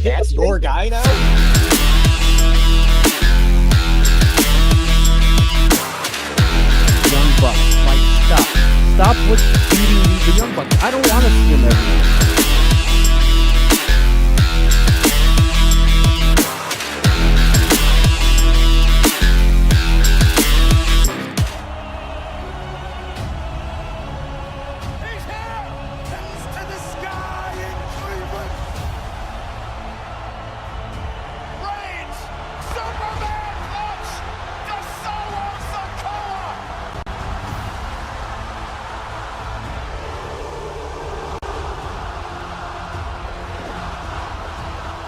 That's your guy now? Young Bucks. Like, stop. Stop with beating the Young Bucks. I don't want to see them every year. He's here! Hands to the sky in Cleveland! Reigns! Superman punch! The solo Sokoa!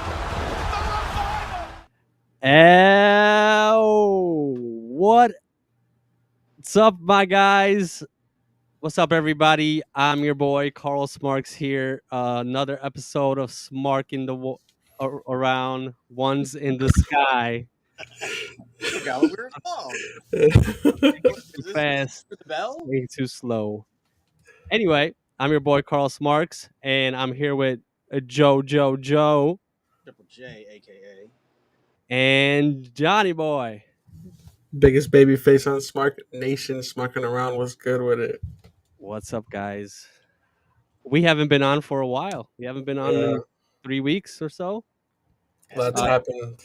The revival! What's up, my guys? What's up, everybody? I'm your boy Carl Smarks here. Another episode of Smarkin Around Ones in the Sky. Forgot what we were called. Too Is this fast, for the bell? way too slow. Anyway, I'm your boy Carl Smarks, and I'm here with Joe, Triple J, aka. and Johnny Boy. Biggest baby face on Smart Nation, smarking around. What's good with it? What's up, guys? We haven't been on for a while. We haven't been on in 3 weeks or so. Lots happened.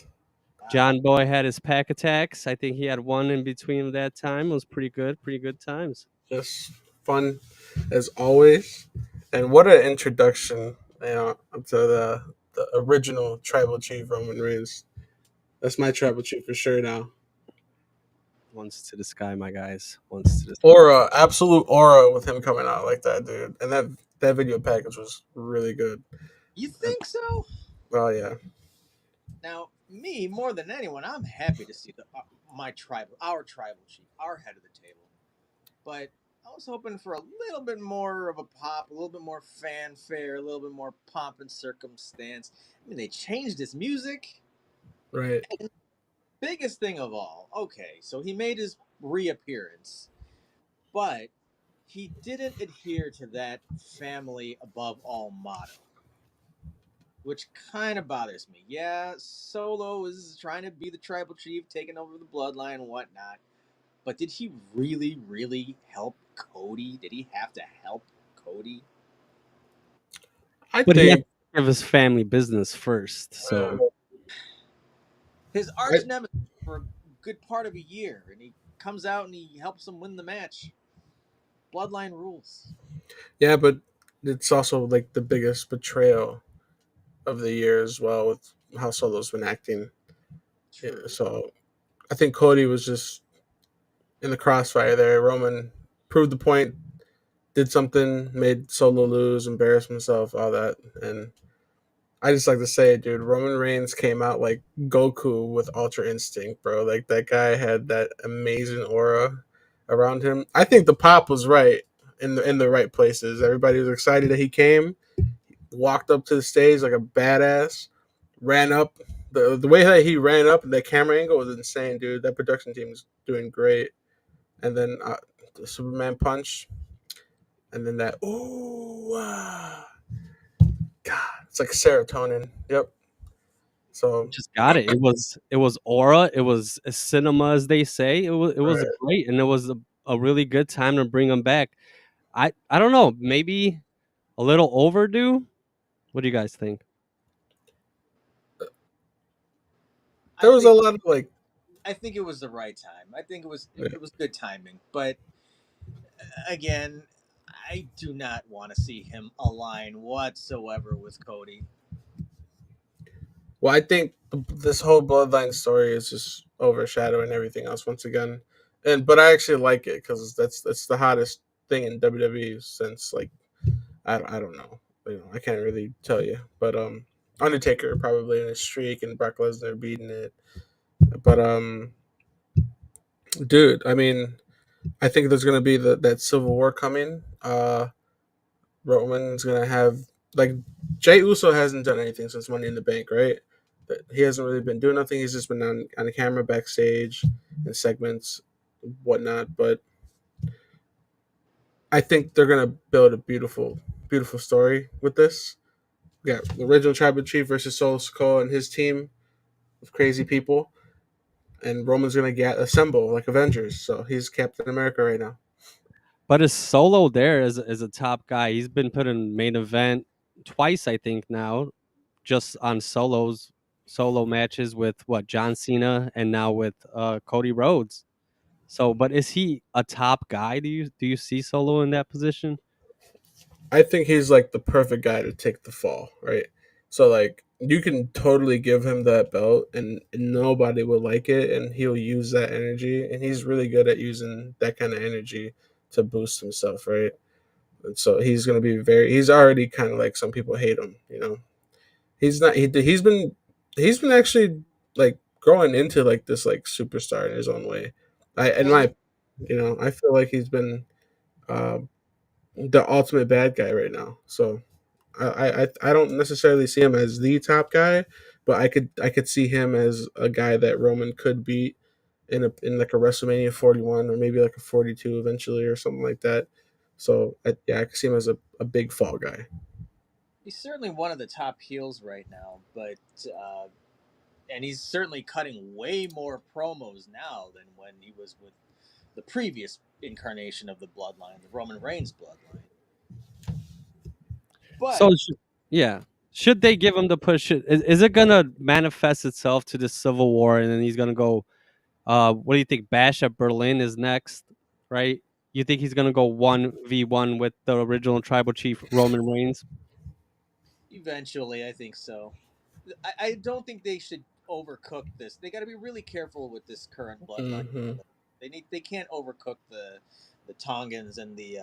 John Boy had his pack attacks. I think he had one in between that time. It was pretty good times. Just fun as always. And what an introduction, to the original Tribal Chief Roman Reigns. That's my Tribal Chief for sure now. Once to the sky, my guys. Once to the sky. Aura, absolute aura with him coming out like that, dude. And that video package was really good. You think so? Oh yeah. Now, me more than anyone, I'm happy to see our tribal chief, our head of the table. But I was hoping for a little bit more of a pop, a little bit more fanfare, a little bit more pomp and circumstance. I mean, they changed his music. Right. Biggest thing of all, okay, so he made his reappearance, but he didn't adhere to that family above all motto, which kind of bothers me. Yeah, Solo is trying to be the tribal chief, taking over the bloodline and whatnot, but did he really, really help Cody? Did he have to help Cody? But he had to give his family business first. So His arch nemesis for a good part of a year, and he comes out and he helps him win the match. Bloodline rules. Yeah, but it's also like the biggest betrayal of the year as well with how Solo's been acting. Yeah, so I think Cody was just in the crossfire there. Roman proved the point, did something, made Solo lose, embarrassed himself, all that. And I just like to say, dude, Roman Reigns came out like Goku with Ultra Instinct, bro. Like that guy had that amazing aura around him. I think the pop was right in the right places. Everybody was excited that he came, walked up to the stage like a badass, ran up. The way that he ran up and that camera angle was insane, dude. That production team is doing great. And then the Superman punch, and then that God, it's like serotonin. Yep. So just got it. It was aura. It was a cinema, as they say. It was Right. great, and it was a really good time to bring him back. I don't know, maybe a little overdue. What do you guys think? there was a lot of like, I think it was the right time. I think it was good timing. But again, I do not want to see him align whatsoever with Cody. well, I think this whole bloodline story is just overshadowing everything else once again. But I actually like it because that's the hottest thing in WWE since like I don't know. I can't really tell you, but Undertaker probably in a streak and Brock Lesnar beating it. But dude, I mean, I think there's gonna be that civil war coming. Roman's gonna have like Jey Uso hasn't done anything since Money in the Bank, right? But he hasn't really been doing nothing. He's just been on the camera backstage in segments, whatnot. But I think they're gonna build a beautiful story with this. We got the original Tribal Chief versus Solo Sikoa and his team of crazy people, and Roman's gonna get assemble like Avengers. So he's Captain America right now. But is Solo there as a top guy? He's been put in main event twice, I think now, just on solo matches with what John Cena and now with Cody Rhodes. So, but is he a top guy? Do you see Solo in that position? I think he's like the perfect guy to take the fall, right? So like you can totally give him that belt and nobody will like it and he'll use that energy and he's really good at using that kind of energy to boost himself, right? And so he's gonna be he's already kind of like some people hate him, you know. He's not he's been actually like growing into like this like superstar in his own way. I in Well, my you know, I feel like he's been um the ultimate bad guy right now. So I don't necessarily see him as the top guy, but I could see him as a guy that Roman could beat in like a WrestleMania 41 or maybe like a 42 eventually or something like that. So yeah, I could see him as a big fall guy. he's certainly one of the top heels right now, but uh, and he's certainly cutting way more promos now than when he was with the previous incarnation of the bloodline, the Roman Reigns bloodline. So, But yeah, should they give him the push? Is it gonna manifest itself to the Civil War, and then he's gonna go? What do you think? Bash at Berlin is next, right? You think he's gonna go 1v1 with the original Tribal Chief Roman Reigns? eventually, I think so. I don't think they should overcook this. They got to be really careful with this current bloodline. Hmm. They can't overcook the Tongans and the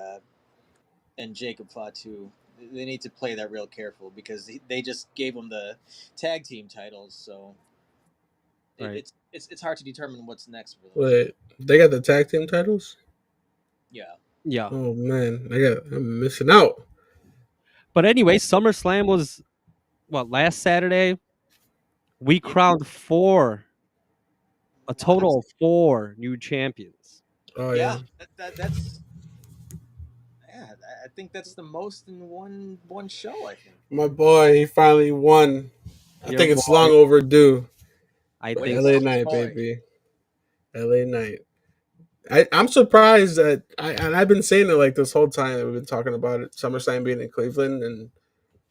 and Jacob Fatu. They need to play that real careful because they just gave them the tag team titles, so Right. it's hard to determine what's next for those. Wait, they got the tag team titles? Yeah, Yeah. Oh man, I'm missing out. But anyway, SummerSlam was what last Saturday. We it crowned a was. total of four new champions. Oh Yeah, yeah, that's yeah. I think that's the most in one show. I think. my boy, he finally won. I Your think it's boy, long overdue. I But think Wait, LA so. Knight, boy. baby, LA Knight. I'm surprised that I've been saying it like this whole time that we've been talking about it. SummerSlam being in Cleveland and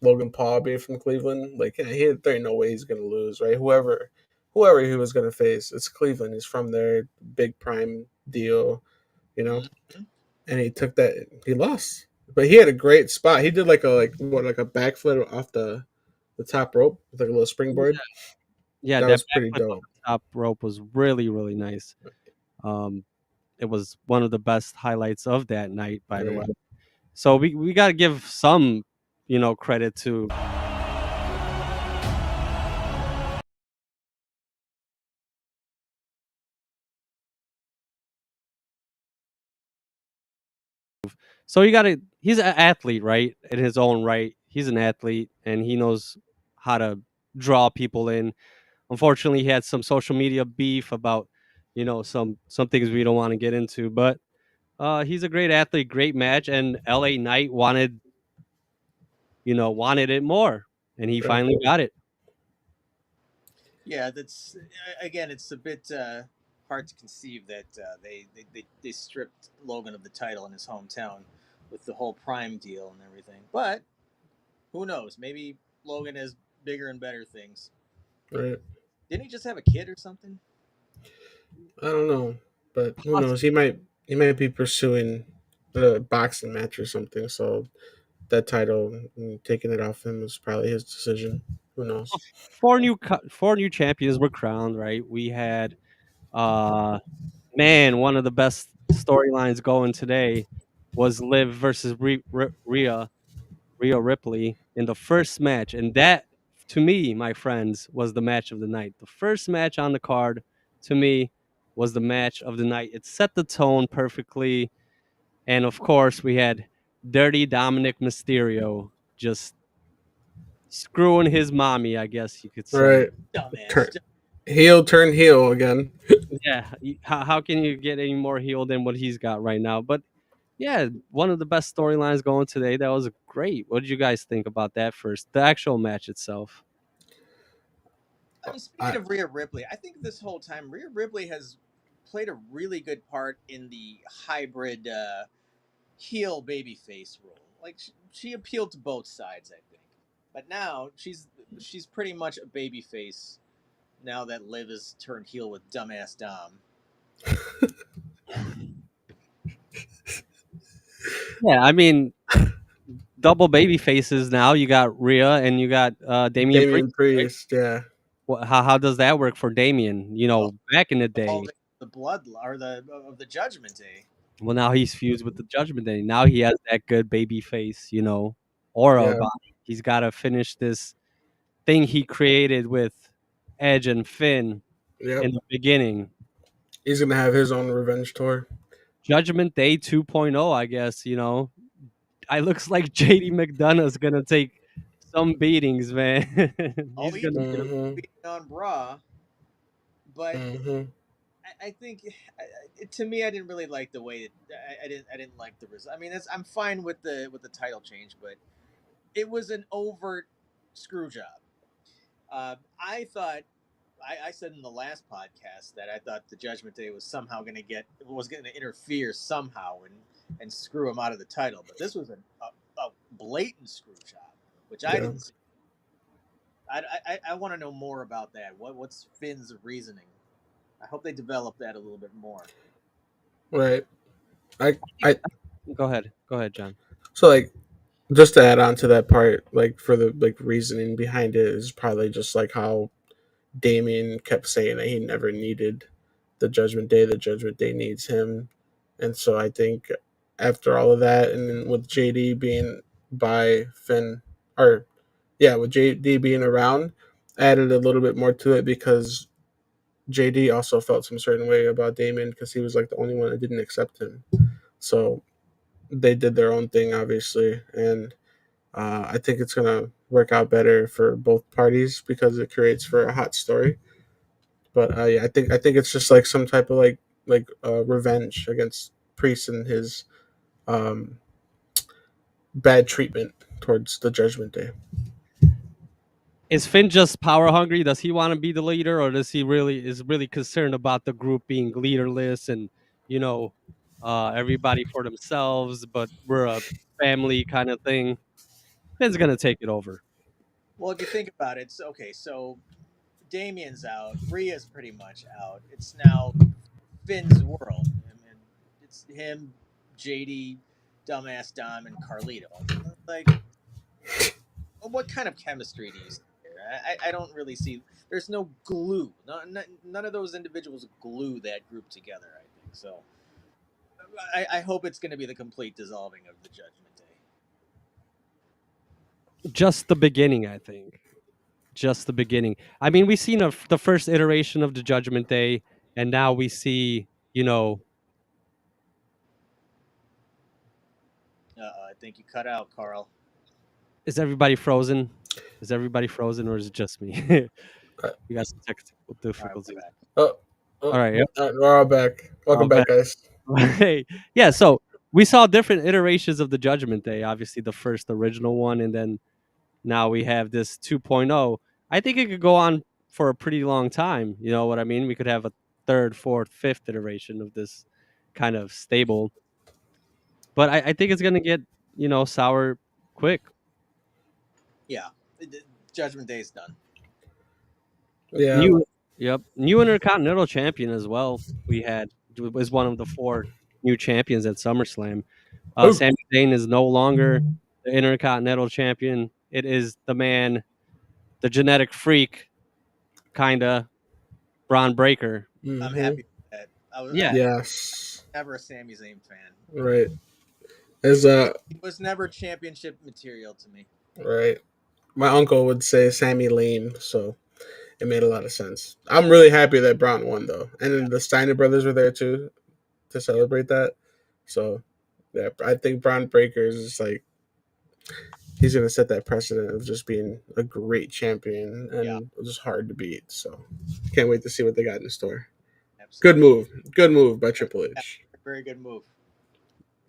Logan Paul being from Cleveland. Like yeah, there ain't no way he's gonna lose, right? Whoever he was gonna face, it's Cleveland. He's from there, big prime deal, you know. Mhm. And he took that. He lost, but he had a great spot. He did like a backflip off the top rope with like a little springboard. Yeah, That that was pretty backflip off dope. the top rope was really, really nice. Um, it was one of the best highlights of that night, by the way. Right, So we got to give some, credit to. So you got to. He's an athlete, right? In his own right, he's an athlete, and he knows how to draw people in. Unfortunately, he had some social media beef about, some things we don't want to get into, but he's a great athlete, great match, and LA Knight wanted it more, and he right, finally got it. Yeah, that's again. It's a bit hard to conceive that they stripped Logan of the title in his hometown with the whole Prime deal and everything. But who knows? Maybe Logan has bigger and better things. right. Didn't he just have a kid or something? I don't know, but who knows? He might be pursuing a boxing match or something. So that title, taking it off him was probably his decision. Who knows? Four new champions were crowned. Right, we had uh man, one of the best storylines going today was Liv versus Rhea Ripley in the first match, and that, to me, my friends, was the match of the night. The first match on the card, to me, was the match of the night. It set the tone perfectly, and of course, we had Dirty Dominic Mysterio just screwing his mommy, I guess you could say. Right, Dumbass. turn turn heel again. Yeah, how can you get any more heel than what he's got right now? But Yeah, one of the best storylines going today. That was great. What did you guys think about that first? The actual match itself. I mean, speaking I of Rhea Ripley, I think this whole time Rhea Ripley has played a really good part in the hybrid heel babyface role. Like she appealed to both sides, I think. But now she's pretty much a babyface now that Liv has turned heel with dumbass Dom. Yeah, I mean, double baby faces now. You got Rhea and you got Damian Priest, Damian right? Priest, yeah, How does that work for Damian? Well, Back in the day. involving the blood or the of the Judgment Day. Well, now he's fused with the Judgment Day. Now he has that good baby face, aura yeah, about him. He's got to finish this thing he created with Edge and Finn yep. in the beginning. He's gonna have his own revenge tour. Judgment Day 2.0, I guess. I looks like JD McDonough's gonna take some beatings, man. Oh, He's he gonna took get a Mm-hmm. beating on Raw, but Mm-hmm. I think to me, I didn't really like the way I didn't like the result. I mean, I'm fine with the title change, but it was an overt screw job. I thought I said in the last podcast that I thought the Judgment Day was somehow going to interfere somehow and screw him out of the title, but this was a blatant screw job, which I Yeah. didn't see. I want to know more about that. What's Finn's reasoning? I hope they develop that a little bit more. Right. I Go ahead, John. so like just to add on to that part, like for the like reasoning behind it is probably just like how Damien kept saying that he never needed the Judgment Day. The Judgment Day needs him, and so I think after all of that, and then with JD being by Finn, or yeah, with JD being around, added a little bit more to it because JD also felt some certain way about Damien because he was like the only one that didn't accept him. So they did their own thing, obviously, and I think it's gonna work out better for both parties because it creates for a hot story. But yeah, I think it's just like some type of revenge against Priest and his um, bad treatment towards the Judgment Day. Is Finn just power hungry? Does he want to be the leader, or does he really concerned about the group being leaderless and you know everybody for themselves? But we're a family kind of thing. Finn's gonna take it over. Well, if you think about it, so Damien's out, Rhea's pretty much out. It's now Finn's world. I mean, it's him, JD, dumbass Dom, and Carlito. Like, what kind of chemistry do you see here? I don't really see. There's no glue. None of those individuals glue that group together. I think so. I hope it's going to be the complete dissolving of the Judgment Day. Just the beginning, I think. Just the beginning. I mean, we've seen the first iteration of the Judgment Day, and now we see, I think you cut out, Carl. is everybody frozen? Is everybody frozen, or is it just me? Uh, We got some technical All right, we're difficulties. back. oh, oh, All right. Yep. we're all back. Welcome back, guys. Right. Yeah, so we saw different iterations of the Judgment Day. Obviously, the first original one, and then now we have this 2.0. I think it could go on for a pretty long time. You know what I mean? We could have a third, fourth, fifth iteration of this kind of stable. But I think it's going to get, sour quick. Yeah, the Judgment Day is done. Yeah. New, yep. New Intercontinental Champion as well. We had was one of the four new champions at SummerSlam. Oh, Sami Zayn is no longer the Intercontinental Champion. It is the man, the genetic freak, kinda Braun Breaker. I'm mm-hmm. happy with that. I Yeah, was Yes. never a Sami Zayn fan. Right. As He was never championship material to me. right. My uncle would say Sammy lame, so it made a lot of sense. I'm really happy that Braun won though, and Yeah, then the Steiner brothers were there too to celebrate that. So yeah, I think Braun Breaker is just like he's gonna set that precedent of just being a great champion yeah, and just hard to beat. So can't wait to see what they got in store. Good absolutely. move, good move by Triple Yeah, H. very good move.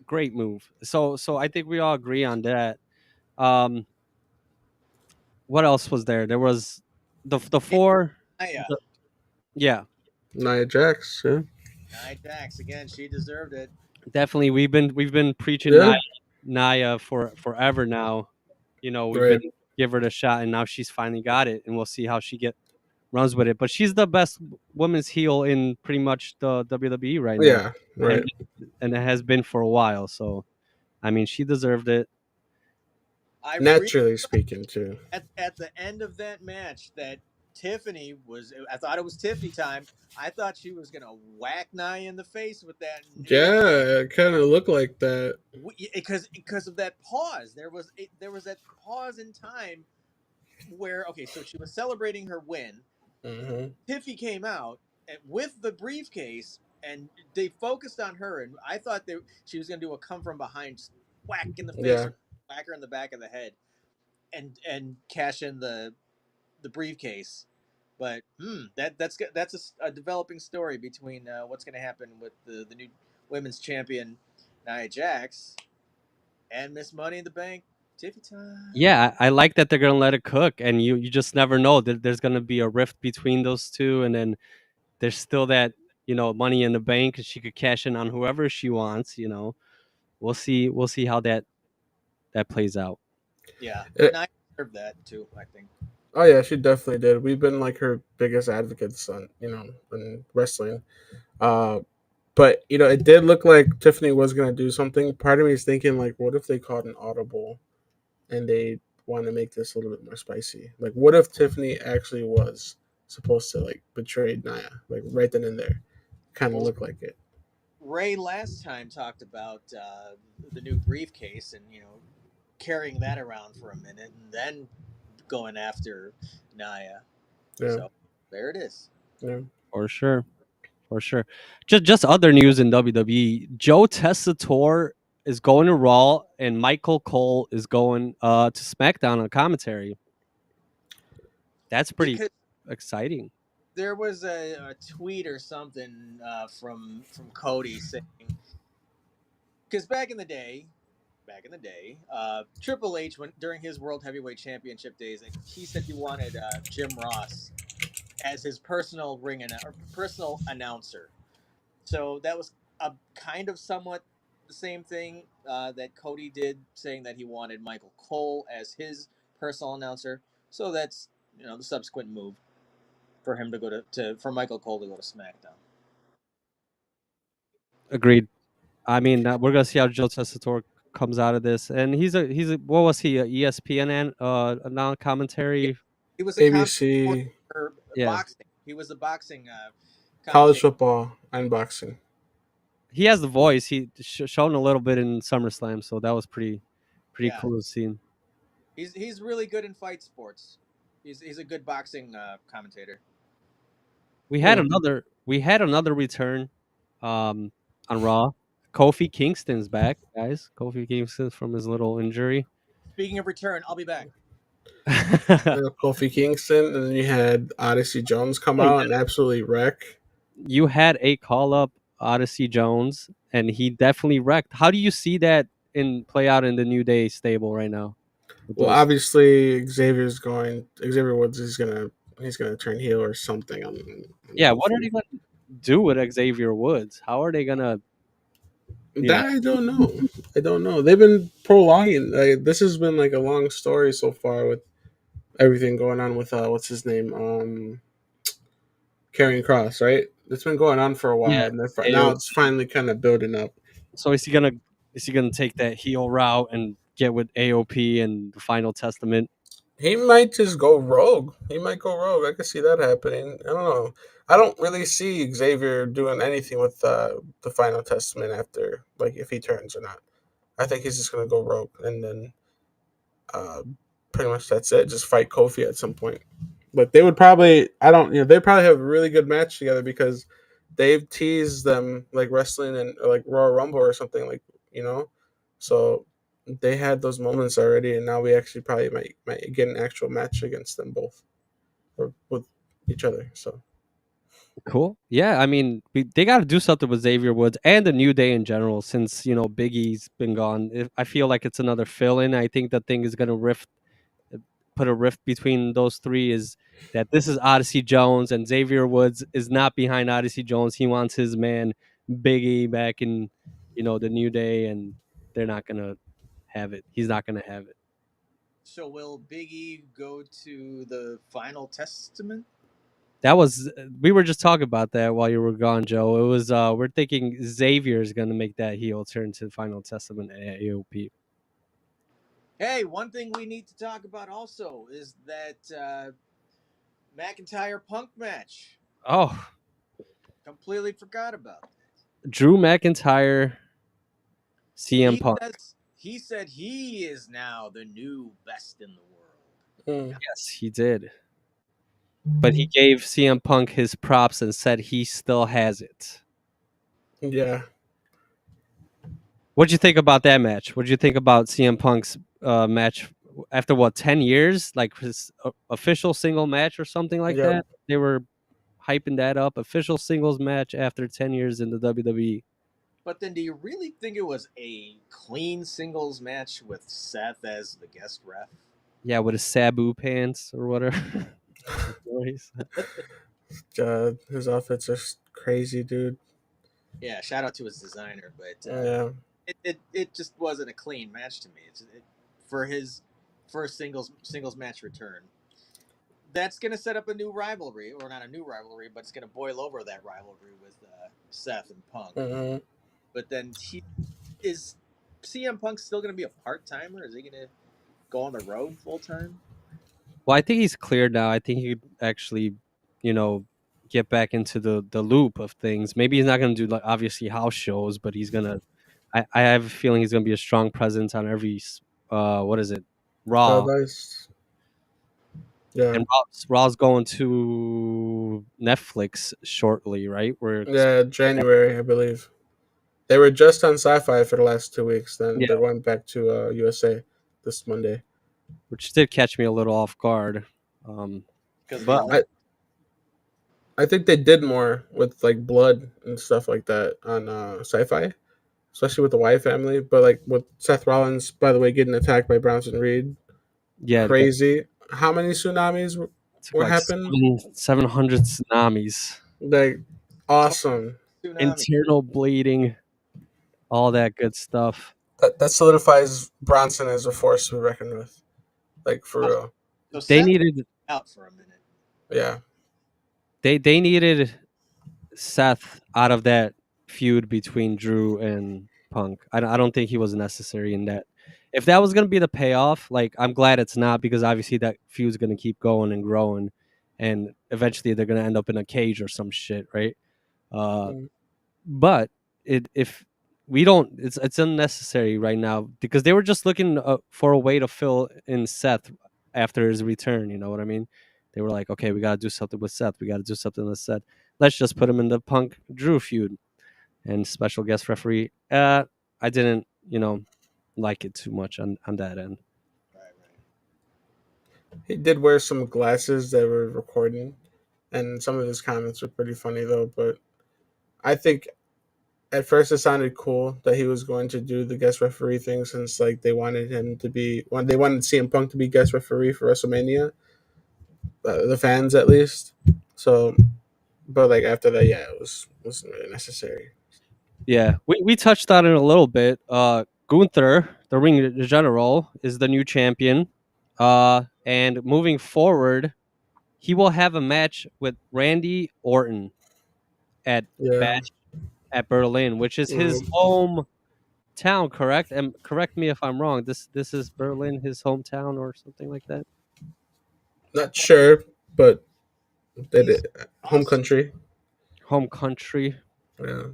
great move. So I think we all agree on that. Um, what else was there? There was the four. Nia. the- yeah, Nia Jax, yeah. Nia Jax again. She deserved it. definitely. We've been preaching Yeah, Naya for forever now. We've right. been give her the shot, and now she's finally got it, and we'll see how she get runs with it. But she's the best women's heel in pretty much the WWE right now, Yeah, and right. and it has been for a while. So I mean, she deserved it. I really Naturally speaking, too. at the end of that match that Tiffany was. I thought it was Tiffany time. I thought she was gonna whack Nia in the face with that near fall Yeah, it kind of looked like that. because of that pause. There was that pause in time where okay, so she was celebrating her win. Hmm. Tiffy came out with the briefcase, and they focused on her. And I thought she was going to do a come from behind whack in the face, Yeah, or whack her in the back of the head, and cash in the briefcase. But that's a developing story between what's going to happen with the new women's champion Nia Jax and Miss Money in the Bank Tiffy time. Yeah, I like that they're gonna let it cook, and you just never know that there's gonna be a rift between those two, and then there's still that money in the bank, and she could cash in on whoever she wants. We'll see how that plays out. Yeah, It, Nia deserved that too. I think. oh yeah, she definitely did. We've been like her biggest advocates on in wrestling. Uh, but it did look like Tiffany was gonna do something. Part of me is thinking like, what if they called an audible and they want to make this a little bit more spicy? Like, what if Tiffany actually was supposed to like betray Nia, like right then and there? Kind of Well, look like it. Ray last time talked about the new briefcase and carrying that around for a minute and then going after Naya. Yeah, So there it is. yeah. For sure, for sure. Just other news in WWE. Joe Tessitore is going to Raw, and Michael Cole is going to SmackDown on commentary. That's pretty Because exciting. there was a tweet or something from Cody saying because back in the day, Triple H went during his World Heavyweight Championship days. He said he wanted Jim Ross as his personal announcer. So that was a kind of somewhat the same thing that Cody did, saying that he wanted Michael Cole as his personal announcer. So that's the subsequent move for him to go for Michael Cole to go to SmackDown. Agreed. I mean, we're gonna see how Joe Tessitore comes out of this, and he's a what was he, a ESPN a non Yeah, commentary? he was a commentator ABC, for Yeah, boxing. He was a boxing college commentator. football, and boxing. he has the voice. He shown a little bit in SummerSlam, so that was pretty Yeah, cool to see. he's really good in fight sports. He's a good boxing commentator. Yeah. We had another return, um, on Raw. Kofi Kingston's back, guys. Kofi Kingston from his little injury. Speaking of return, I'll be back. Kofi Kingston, and then you had Odyssey Jones come Hey, out and absolutely wreck. you had a call up Odyssey Jones, and he definitely wrecked. How do you see that in play out in the New Day stable right now? With Well, those, obviously Xavier Woods is he's gonna turn heel or something on yeah, what are they Kofi. going to do with Xavier Woods? How are they gonna, you know? That I don't know. I don't know. They've been prolonging. This has been like a long story so far with everything going on with what's his name, Karrion Cross, right? It's been going on for a Yeah, while, and now AO. it's finally kind of building up. So is he gonna take that heel route and get with AOP and the Final Testament? He might just go rogue. He might go rogue. I can see that happening. I don't know. I don't really see Xavier doing anything with the Final Testament after, like, if he turns or not. I think he's just gonna go rogue, and then uh, pretty much that's it. Just fight Kofi at some point. But they would probably, I don't, they probably have a really good match together because they've teased them like wrestling and like Royal Rumble or something like. So they had those moments already, and now we actually probably might get an actual match against them both or with each other. So Cool. Yeah, I mean, they got to do something with Xavier Woods and the New Day in general since, Biggie's been gone. I feel like it's another fill in. I think the thing is going to put a rift between those three is that this is Odyssey Jones and Xavier Woods is not behind Odyssey Jones. He wants his man Biggie back in, the New Day, and they're not going to have it. He's not going to have it. So will Biggie go to the Final Testament? That was we were just talking about that while you were gone, Joe. It was we're thinking Xavier is going to make that heel turn to the Final Testament at AOP. Hey, one thing we need to talk about also is that McIntyre Punk match. Oh, Completely forgot about that. Drew McIntyre, CM Punk. He said he is now the new best in the world. Yes, he did. But he gave CM Punk his props and said he still has it. Yeah. What'd you think about that match? What'd you think about CM Punk's match after 10 years? Like his official single match or something like Yep. that? They were hyping that up. Official singles match after 10 years in the WWE. But then do you really think it was a clean singles match with Seth as the guest ref? Yeah, with his Sabu pants or whatever. His outfits are crazy, dude. Yeah, shout out to his designer, but Yeah. it just wasn't a clean match to me. For his first singles match return. That's going to set up a new rivalry, or not a new rivalry, but it's going to boil over that rivalry with Seth and Punk. Mm-hmm. But then is CM Punk still going to be a part timer? Is he going to go on the road full time? Well, I think he's cleared now. I think he could actually, get back into the loop of things. Maybe he's not going to do like obviously house shows, but he's gonna. I have a feeling he's going to be a strong presence on every. What is it? Raw. Nice. Yeah. And Raw's going to Netflix shortly, right? Yeah, January, I believe. They were just on Sci-Fi for the last 2 weeks. Then they went back to USA this Monday, which did catch me a little off guard. But I think they did more with like blood and stuff like that on Sci-Fi, especially with the Wyatt family. But like with Seth Rollins, by the way, getting attacked by Bronson Reed, crazy. How many tsunamis were like happening? 700 tsunamis. Like awesome. Internal bleeding, all that good stuff. That solidifies Bronson as a force to be reckoned with. Like for real. So they Seth needed out for a minute. Yeah. They needed Seth out of that feud between Drew and Punk. I don't think he was necessary in that. If that was going to be the payoff, like I'm glad it's not, because obviously that feud's going to keep going and growing, and eventually they're going to end up in a cage or some shit, right? But if we don't, it's unnecessary right now because they were just looking for a way to fill in Seth after his return. You know what I mean? They were like, okay, we got to do something with Seth. We got to do something with Seth. Let's just put him in the Punk Drew feud. And special guest referee. I didn't, like it too much on that end. He did wear some glasses that were recording, and some of his comments were pretty funny though. But I think at first it sounded cool that he was going to do the guest referee thing, since like they wanted him to be they wanted CM Punk to be guest referee for WrestleMania, the fans at least. So, but like after that, yeah, it wasn't really necessary. Yeah, we touched on it a little bit. Gunther, the ring general, is the new champion. And moving forward, he will have a match with Randy Orton at Bash at Berlin, which is his hometown, correct? And correct me if I'm wrong. This is Berlin, his hometown, or something like that. Not sure, but home country. Home country. Yeah.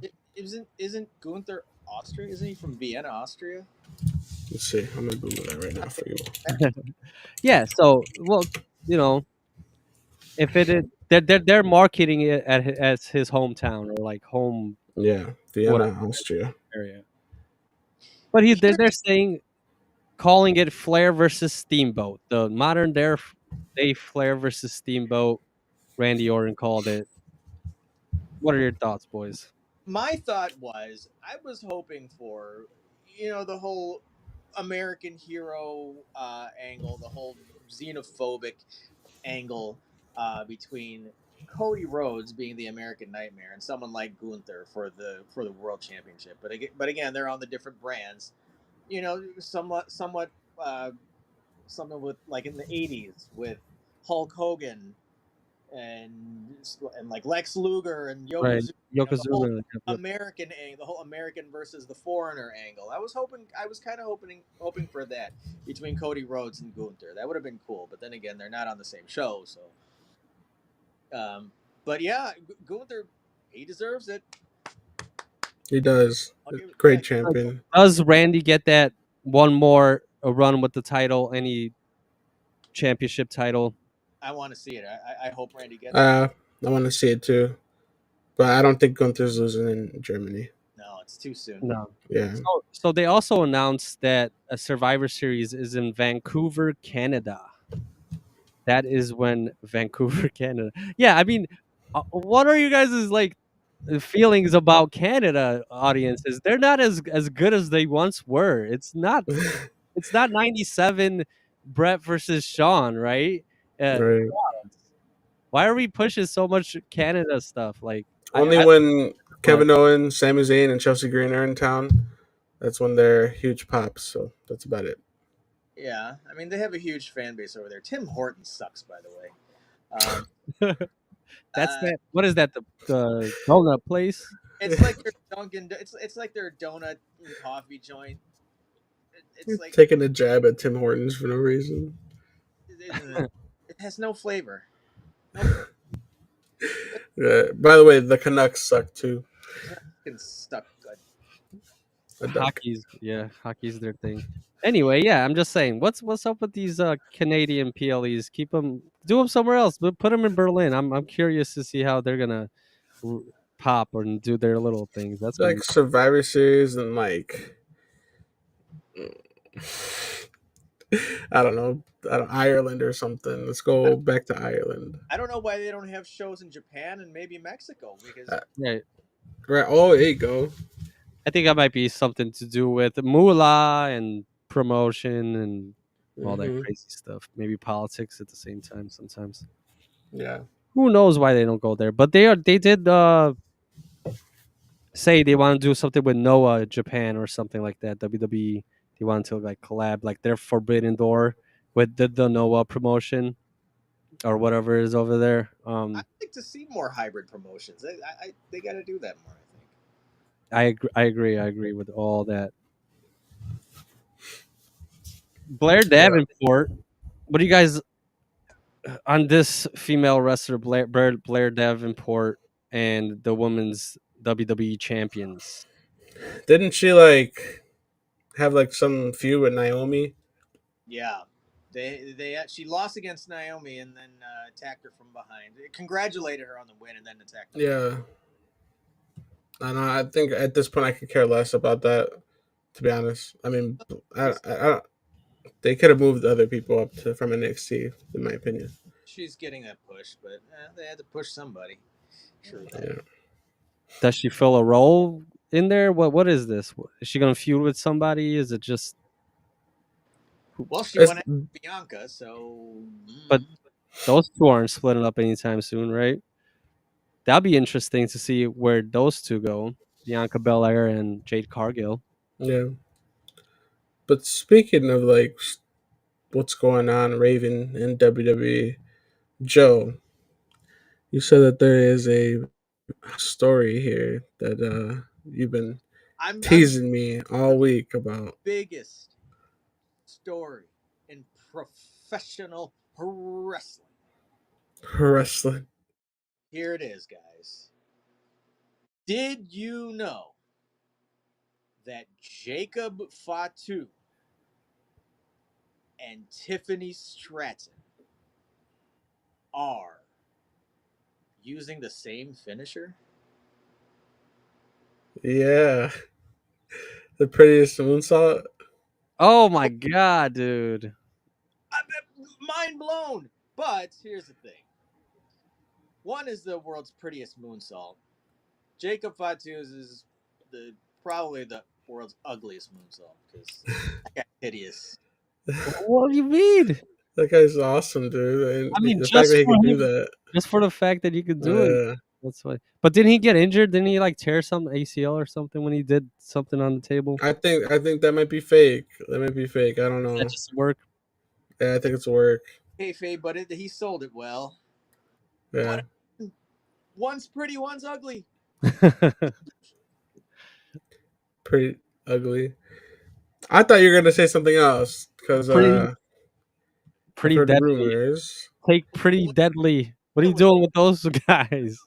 Isn't Gunther Austrian? Isn't he from Vienna, Austria? Let's see. I'm gonna Google that right now for you. Yeah. So, if it is, they're marketing it as his hometown or like home. Yeah, Vienna, Austria area. But they're saying, calling it Flair versus Steamboat, the modern day Flair versus Steamboat. Randy Orton called it. What are your thoughts, boys? My thought was I was hoping for, the whole American hero angle, the whole xenophobic angle between Cody Rhodes being the American Nightmare and someone like Gunther for the World Championship. But again, they're on the different brands. Somewhat uh, something with like in the '80s with Hulk Hogan and like Lex Luger and Right, Yokozuna. The whole Yokozuna. Yep. American angle, the whole American versus the foreigner angle. I was kind of hoping for that between Cody Rhodes and Gunther. That would have been cool. But then again, they're not on the same show, so. Um, but yeah, Gunther, he deserves it. He does. Yeah, Great champion. Does Randy get that one more run with the title? Any championship title? I want to see it. I hope Randy gets it. I want to see it too, but I don't think Gunther's losing in Germany. No, it's too soon. No. Yeah, So they also announced that a Survivor Series is in Vancouver, Canada. That is when Vancouver, Canada. Yeah, I mean, what are you guys' like feelings about Canada audiences? They're not as good as they once were. It's not 97 Brett versus Sean, right? right. Why are we pushing so much Canada stuff? Like Only I when but Kevin Owens, Sami Zayn, and Chelsea Green are in town, that's when they're huge pops. So that's about it. Yeah, I mean they have a huge fan base over there. Tim Horton sucks, by the way. Um, that's uh, that. What is that? The donut place? it's like their Dunkin'. It's like their donut and coffee joint. It's You're like taking a jab at Tim Hortons for no reason. it has no flavor. No flavor. By the way, the Canucks suck too. Can suck good. A duck. Hockey's their thing. Anyway, yeah, I'm just saying, what's up with these Canadian PLEs? Do them somewhere else, but put them in Berlin. I'm curious to see how they're gonna r- pop and do their little things. That's gonna Like be Survivor Series and like I don't know, Ireland or something. Let's I, go back to Ireland. I don't know why they don't have shows in Japan and maybe Mexico because Uh, right. right. Oh, there you go. I think that might be something to do with moolah and promotion and all that Hmm. crazy stuff. Maybe politics at the same time sometimes. Yeah. Who knows why they don't go there? But they did say they want to do something with Noah Japan or something like that. WWE, they want to like collab like their Forbidden Door with the Noah promotion or whatever is over there. I'd like to see more hybrid promotions. They got to do that more. I think. I agree with all that. Blair Yeah. Davenport, what do you guys on this female wrestler Blair Davenport and the women's WWE champions? Didn't she like have like some feud with Naomi? Yeah, she lost against Naomi and then attacked her from behind. They congratulated her on the win and then attacked her. Yeah. I know. I think at this point I could care less about that. To be honest, I mean, they could have moved other people up to from NXT, in my opinion. She's getting that push, but they had to push somebody. True that. Yeah. Does she fill a role in there? What is this? Is she gonna feud with somebody? Is it just? Well, she It's, went after Bianca, so. But those two aren't splitting up anytime soon, right? That'd be interesting to see where those two go. Bianca Belair and Jade Cargill. yeah. But speaking of like what's going on, Raven in WWE, Joe, you said that there is a story here that you've been I'm teasing me all the week about biggest story in professional wrestling. wrestling. Here it is, guys. Did you know that Jacob Fatu and Tiffany Stratton are using the same finisher? Yeah, the prettiest moonsault. Oh my god, dude! Mind blown. But here's the thing. One is the world's prettiest moonsault. Jacob Fatu's is probably the world's ugliest moonsault because that guy's hideous. What do you mean? That guy's awesome, dude. I And mean, the fact just that he for could do him, that. just for the fact that you could do it. Yeah. That's why. But didn't he get injured? Didn't he like tear some ACL or something when he did something on the table? I think that might be fake. That might be fake. I don't That know. just work. Yeah, I think it's work. Kayfabe, but he sold it well. Yeah. But one's pretty, one's ugly. Pretty ugly. I thought you were gonna say something else because pretty, I've pretty heard the deadly. rumors. Take pretty What, deadly. What are you what was doing with those guys?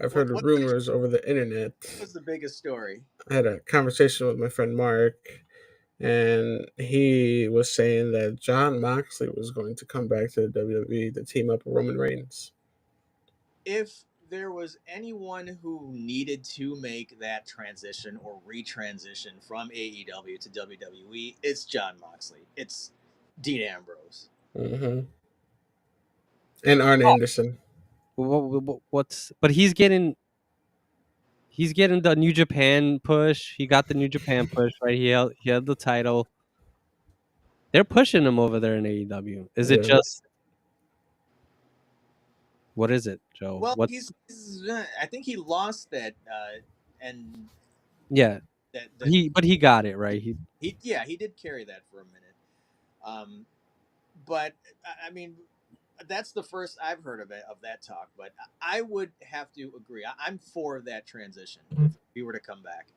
I've heard the what rumors over the internet. was the biggest story? I had a conversation with my friend Mark, and he was saying that John Moxley was going to come back to the WWE to team up with Roman Reigns. If there was anyone who needed to make that transition or retransition from AEW to WWE, it's John Moxley. It's Dean Ambrose. Hmm. And Arn Anderson. What's? But he's getting the New Japan push. He got the New Japan push, right? He had the title. They're pushing him over there in AEW. Is it Yeah. just what is it, Joe? Well, What's I think he lost that, and yeah? that But he got it right. he did carry that for a minute. Um, but I mean, that's the first I've heard of it of that talk. But I would have to agree. I'm for that transition if he were to come back.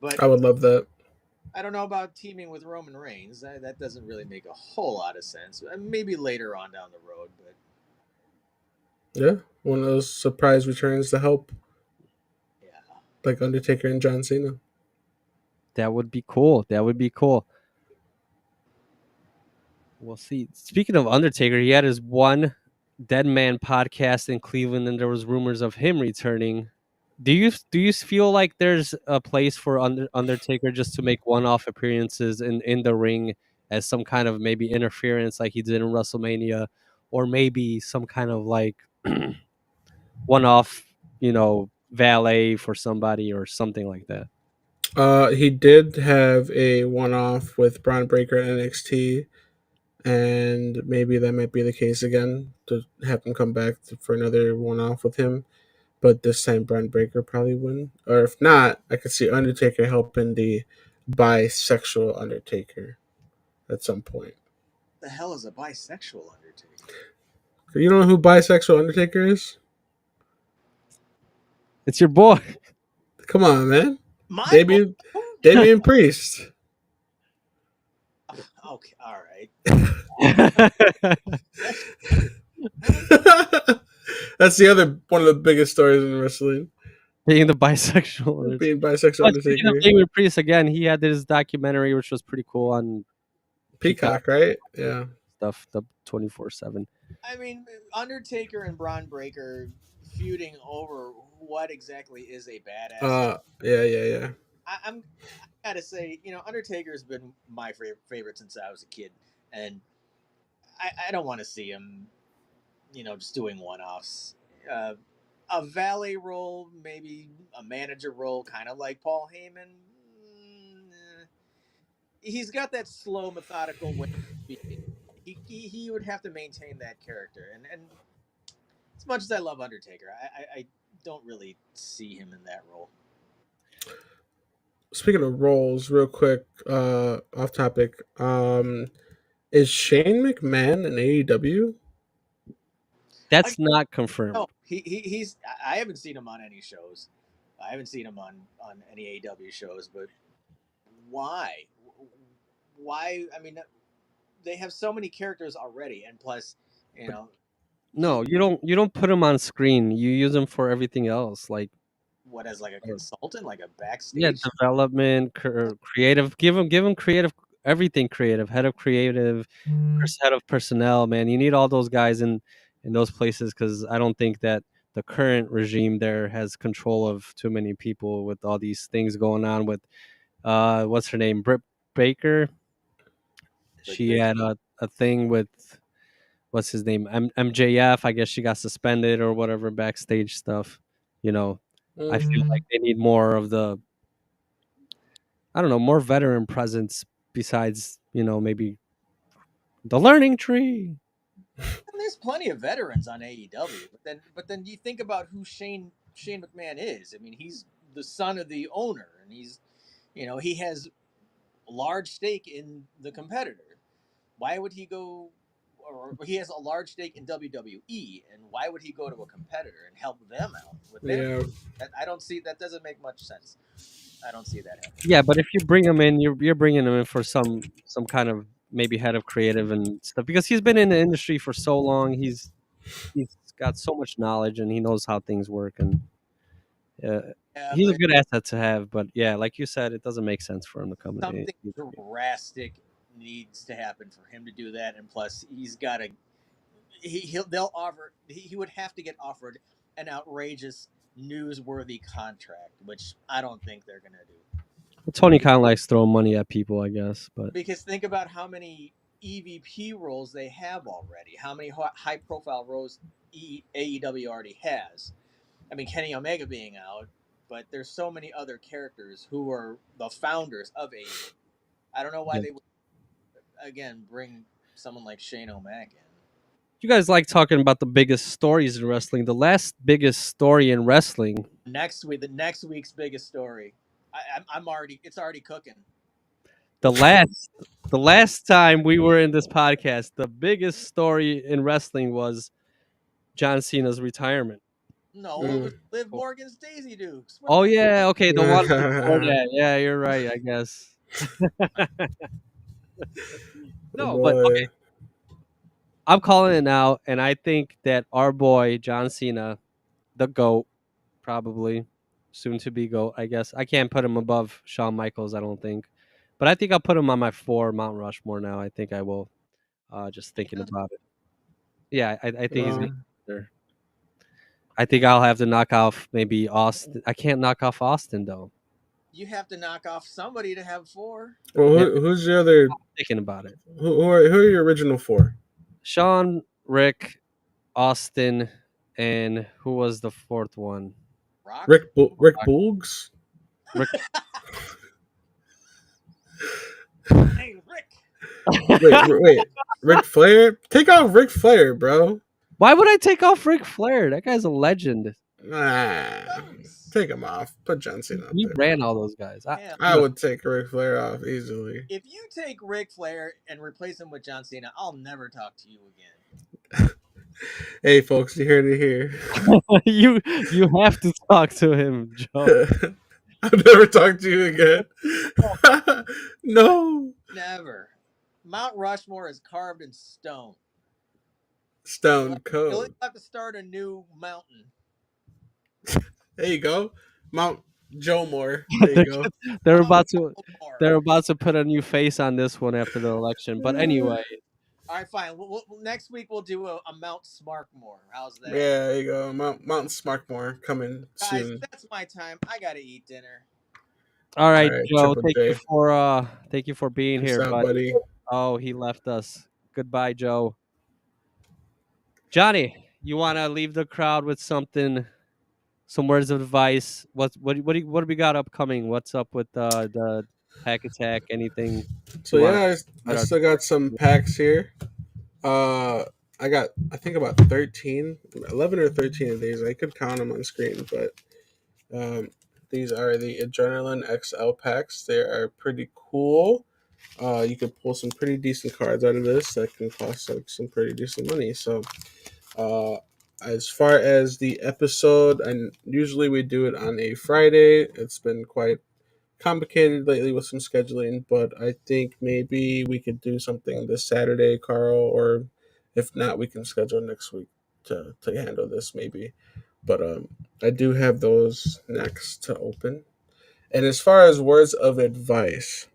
But I would love that. I don't know about teaming with Roman Reigns. That doesn't really make a whole lot of sense. Maybe later on down the road, but Yeah. One of those surprise returns to help, yeah. like Undertaker and John Cena. That would be cool. That would be cool. We'll see. Speaking of Undertaker, he had his one Dead Man podcast in Cleveland, and there was rumors of him returning. Do you feel like there's a place for Undertaker just to make one-off appearances in the ring as some kind of maybe interference, like he did in WrestleMania, or maybe some kind of like one-off, valet for somebody or something like that? He did have a one-off with Braun Breaker at NXT, and maybe that might be the case again to have him come back for another one-off with him. But this time, Braun Breaker probably win. Or if not, I could see Undertaker helping the bisexual Undertaker at some point. The hell is a bisexual Undertaker? You don't know who bisexual Undertaker is? It's your boy. Come on, man. My Damian boy? Damian Priest. Okay, all right. That's the other one of the biggest stories in wrestling. Being the bisexual Undertaker. Being bisexual But speaking of Undertaker. Damien Priest, again, he had this documentary which was pretty cool on Peacock, right? Yeah. stuff, the 24/7. I mean, Undertaker and Braun Breaker feuding over what exactly is a badass. Yeah. I gotta say, Undertaker's been my favorite since I was a kid, and I don't want to see him, just doing one-offs. A valet role, maybe a manager role, kind of like Paul Heyman. He's got that slow, methodical way of speaking. He would have to maintain that character, and as much as I love Undertaker, I don't really see him in that role. Speaking of roles, real quick, off topic. Is Shane McMahon in AEW? That's not confirmed. No, he's. I haven't seen him on any shows. I haven't seen him on any AEW shows. But why? Why? I mean, they have so many characters already, and plus, No, you don't put him on screen. You use him for everything else, like what as like a consultant, like a yeah, backstage. development, creative. Give him creative, everything creative. Head of creative, head of personnel. Man, you need all those guys in those places because I don't think that the current regime there has control of too many people with all these things going on with what's her name, Britt Baker. She had a thing with what's his name, MJF. I guess she got suspended or whatever backstage stuff. You know, I feel Mm, like they need more of the, I don't know, more veteran presence besides, maybe the learning tree. And there's plenty of veterans on AEW, but then you think about who Shane McMahon is. I mean, he's the son of the owner, and he has a large stake in the competitor. Why would he go? Or he has a large stake in WWE, and why would he go to a competitor and help them out with their? yeah, I don't see that. Doesn't make much sense. I don't see that happening. Yeah, but if you bring him in, you're bringing him in for some kind of maybe head of creative and stuff because he's been in the industry for so long. He's got so much knowledge and he knows how things work and uh, Yeah, he's a but good asset to have. But yeah, like you said, it doesn't make sense for him to come in. something drastic needs to happen for him to do that, and plus he's got to they'll offer he would have to get offered an outrageous newsworthy contract, which I don't think they're gonna do. Tony kind of likes throwing money at people, I guess. But Because think about how many EVP roles they have already, how many high profile roles AEW already has. I mean, Kenny Omega being out, but there's so many other characters who are the founders of AEW. I don't know why yeah. they would again bring someone like Shane O'Mac in. You guys like talking about the biggest stories in wrestling. The last biggest story in wrestling, The next week's biggest story. I'm already. It's already cooking. the last the last time we were in this podcast, the biggest story in wrestling was John Cena's retirement. No, it mm. was Liv Morgan's Daisy Dukes. What Oh the? yeah, okay, the one before that. Yeah, you're right, I guess. Oh No, but okay, boy. I'm calling it now, and I think that our boy John Cena, the GOAT, probably soon to be GOAT, I guess. I can't put him above Shawn Michaels, I don't think. But I think I'll put him on my 4 Mount Rushmore now. I think I will. Just thinking Yeah, about it. Yeah, I think he's gonna Uh, be there. I think I'll have to knock off maybe Austin. I can't knock off Austin though. you have to knock off somebody to have four. well, Yeah, who's the other? thinking about it. Who are your original four? Sean, Rick, Austin, and who was the fourth one? Rock. Rick Boogs. Rick. Hey, Rick. Wait. Ric Flair. Take out Ric Flair, bro. Why would I take off Ric Flair? That guy's a legend. Nah, Nice. take him off. Put John Cena up He there. ran all those guys. Hell, I would take Ric Flair off easily. if you take Ric Flair and replace him with John Cena, I'll never talk to you again. Hey, folks, you heard it here. You have to talk to him, Joe. I'll never talk to you again. No. Never. Mount Rushmore is carved in stone. Stone You'll Cold. have to start a new mountain. There you go. Mount Joe Moore. There you go. They're Oh, about to more. they're about to put a new face on this one after the election. But anyway, All right, fine. Next week we'll do a Mount Smarkmore. How's that? Yeah, there you go. Mountain Smarkmore coming Guys, soon. that's my time. I gotta eat dinner. all right, All right, Joe. Triple J. Thank you for being Peace here, out, buddy. buddy. Oh, he left us. Goodbye, Joe. Johnny, you want to leave the crowd with some words of advice? What do we got upcoming? What's up with the hack attack? Anything So you want yeah, to I let our still got some packs here. I got I think about 13, 11 or 13 of these. I could count them on screen, but these are the Adrenaline XL packs. They are pretty cool. You could pull some pretty decent cards out of this that can cost like some pretty decent money. So, uh, as far as the episode, and usually we do it on a Friday. It's been quite complicated lately with some scheduling, but I think maybe we could do something this Saturday, Carl, or if not, we can schedule next week to handle this maybe. But I do have those next to open. And as far as words of advice,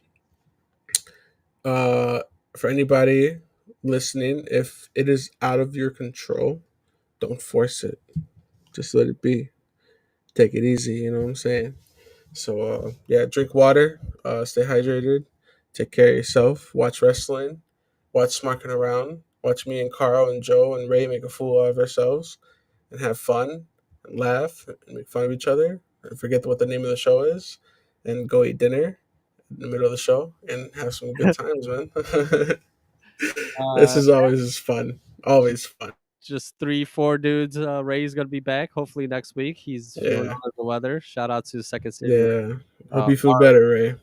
uh, for anybody listening, if it is out of your control, don't force it. Just let it be. Take it easy. You know what I'm saying? So yeah, drink water, stay hydrated, take care of yourself, watch wrestling, watch Smarkin Around, watch me and Carl and Joe and Ray make a fool out of ourselves, and have fun. laugh, and make fun of each other, and forget what the name of the show is, and go eat dinner in the middle of the show and have some good times, man. This Uh, is always fun. Always fun. just 3-4 dudes. Ray's gonna be back hopefully next week. He's feeling Yeah. under the weather. Shout out to Second City. Yeah. Hope Uh, you feel better, Ray.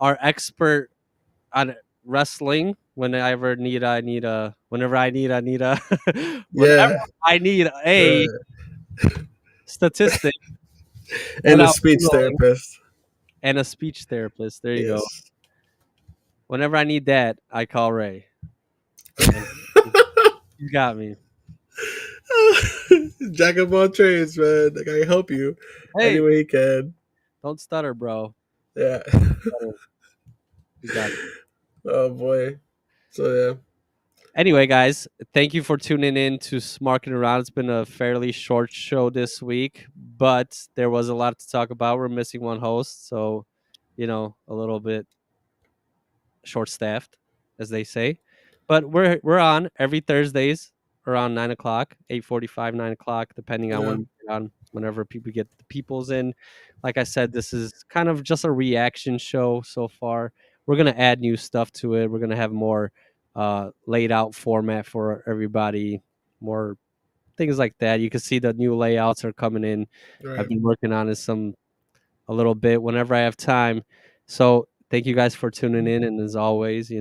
our expert on wrestling. Whenever I need whenever Yeah. I need a Right. statistic And a without speech Googling, therapist. and a speech therapist. There you go. Yes. Whenever I need that, I call Ray. And you got me. Jack of all trades, man. I can help you any Hey, way he can. don't stutter, bro. Yeah. Stutter. You got it. Oh boy. So yeah. Anyway, guys, thank you for tuning in to Smarkin Around. It's been a fairly short show this week, but there was a lot to talk about. We're missing one host, so a little bit short staffed, as they say. But we're on every Thursdays around 9 o'clock, 8:45, 9 o'clock, depending on Yeah. when we get on. Whenever people get the peoples in, like I said, this is kind of just a reaction show so far. We're gonna add new stuff to it. We're gonna have more laid out format for everybody, more things like that. You can see the new layouts are coming in. I've Right. been working on it a little bit whenever I have time. So thank you guys for tuning in, and as always,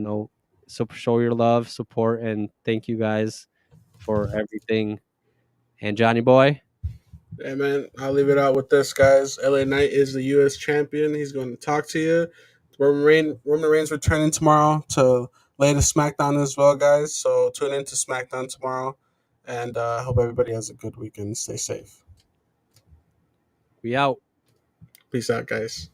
so show your love, support, and thank you guys for everything. And Johnny boy, Hey man, I'll leave it out with this, guys. LA Knight is the US champion. He's going to talk to you. Roman Reigns returning tomorrow to lay the SmackDown as well, guys. So tune in to SmackDown tomorrow. And I hope everybody has a good weekend. Stay safe. we out. Peace out, guys.